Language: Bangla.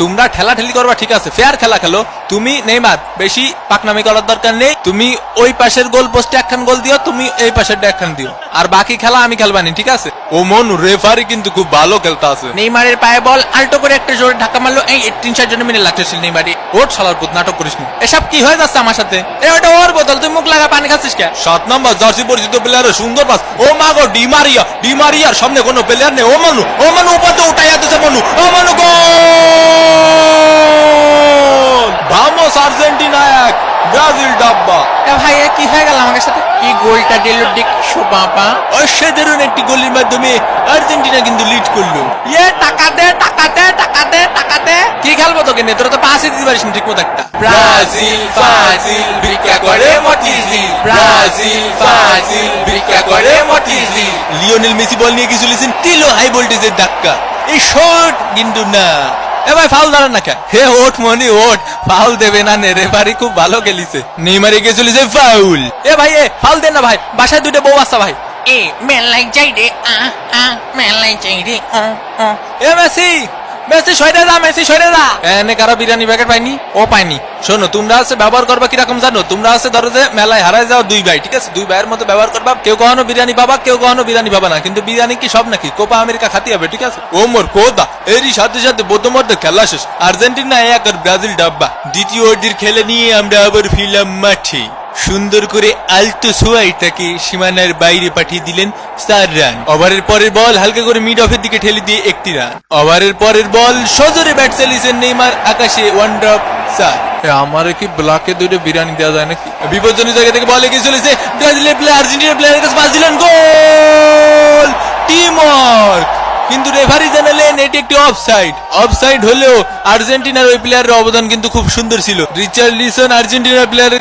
তোমরা ঠেলাঠেলি করবা ঠিক আছে, ফেয়ার খেলা খেলো। তুমি নেইমার বেশি পাকনামি করার দরকার নেই। তুমি ওই পাশের গোল পোস্টে একখান গোল দিও, তুমি এই পাশের একখান দিও, আর বাকি খেলা আমি খেলবানি, ঠিক আছে? ও মন রেফারি কিন্তু খুব ভালো খেলতে আছে। নেইমারের পায়ে বল আল্টো করে একটা জোরে ধাক্কা মারলো, এই 3-4 জন মিলে লাগতেছিল নেইমারে। ওর শালার পুত নাটক করিস না। এসব কি হয়ে যাচ্ছে আমার সাথে? ওটা ওর বোতল, তুই মুখ লাগা পানি খাচ্ছিস কে? 7 নম্বর জার্সি পরিচিত প্লেয়ারের সুন্দর পাস। ও মা গো, ডিমারিয়ার সামনে কোনো প্লেয়ার নেই। ও মানু উপাতে উঠাইয়া দিছে মানু। ও মানু গোল! ভামোস আর্জেন্টিনা 1, ব্রাজিল ডাব্বা। ভাই কি হয়ে গেল আমার সাথে? কি গোলটা দিল দেখছো বাবা? অসাধারণ একটি গোলের মাধ্যমে আর্জেন্টিনা কিন্তু লিড করলো। টাকা দে টাকা দে টাকা দে টাকা দে। কি খেলবো তোকে নিয়ে? তোরা তো পাসই দিতে পারিস না ঠিক মতো একটা। ব্রাজিল ফাজিল ভিক্ষা করে মতিঝিল, ব্রাজিল ফাজিল ভিক্ষা করে মতিঝিল। লিওনেল মেসি বল নিয়ে কিছু লিসেন, দিল হাই ভোল্টেজের ধাক্কা। এই শট কিন্তু না। এ ভাই ফাউল দাঁড়ান না কেন? হে ওঠ মনি ওঠ, ফাউল দেবে না নে, রেফারি খুব ভালো খেলিছে। নেইমারে গিয়ে চলেছে ফাউল। এ ভাই ফাউল দেন না ভাই, বাসায় দুটো বউ আসছে ভাই। মেলাই যাই রে মেলাই যাই রে। এ মেসি মেসি সরে যা, মেসি সরে যা। এনে কারো বিরিয়ানি প্যাকেট পাইনি? ও পাইনি। শোনো, তোমরা আছে ব্যবহার করবা কিরকম জানো? তোমরা আছে ধরো যে মেলায় হারায় যাও 2 ভাই, ঠিক আছে? 2 ভাইয়ের মতো ব্যবহার করবা। কেউ কখনো বিরিয়ানি পাবা, কেউ কখনো বিরিয়ানি পাবা না, কিন্তু বিরিয়ানি কি সব নাকি? কোপা আমেরিকা খাতি হবে, ঠিক আছে? ও মোর কোদা, এরই সাথে সাথে বোধমর্ধে খেলা শেষ। আর্জেন্টিনা 1 আর ব্রাজিল ডাব্বা। দ্বিতীয় অর্ধের খেলে নিয়ে আমরা আবার ফিরলাম মাঠে। সুন্দর করে আলতো সোয়াইটাকে সীমানার বাইরে পাঠিয়ে দিলেন 4 রান। ওভারের পরের বল হালকা করে মিড অফের দিকে ঠেলে দিয়ে 1টি রান। ওভারের পরের বল সজোরে ব্যাট চালিয়েছেন নেইমার, আকাশে 1 ড্রপ 4। আমারে কি ব্লকে 2টা বিরিয়ানি দেওয়া যায় নাকি? বিপজ্জনক জায়গা থেকে বল এগিয়ে চলেছে ব্রাজিলের প্লেয়ার, আর্জেন্টিনার প্লেয়ারের কাছে পাস দিলেন, গোল! Team work. কিন্তু রেফারি জানালেন এটি একটি অফসাইড। অফসাইড হলেও আর্জেন্টিনার ওই প্লেয়ারের অবদান কিন্তু খুব সুন্দর ছিল। রিচার্লিসন আর্জেন্টিনার প্লেয়ারের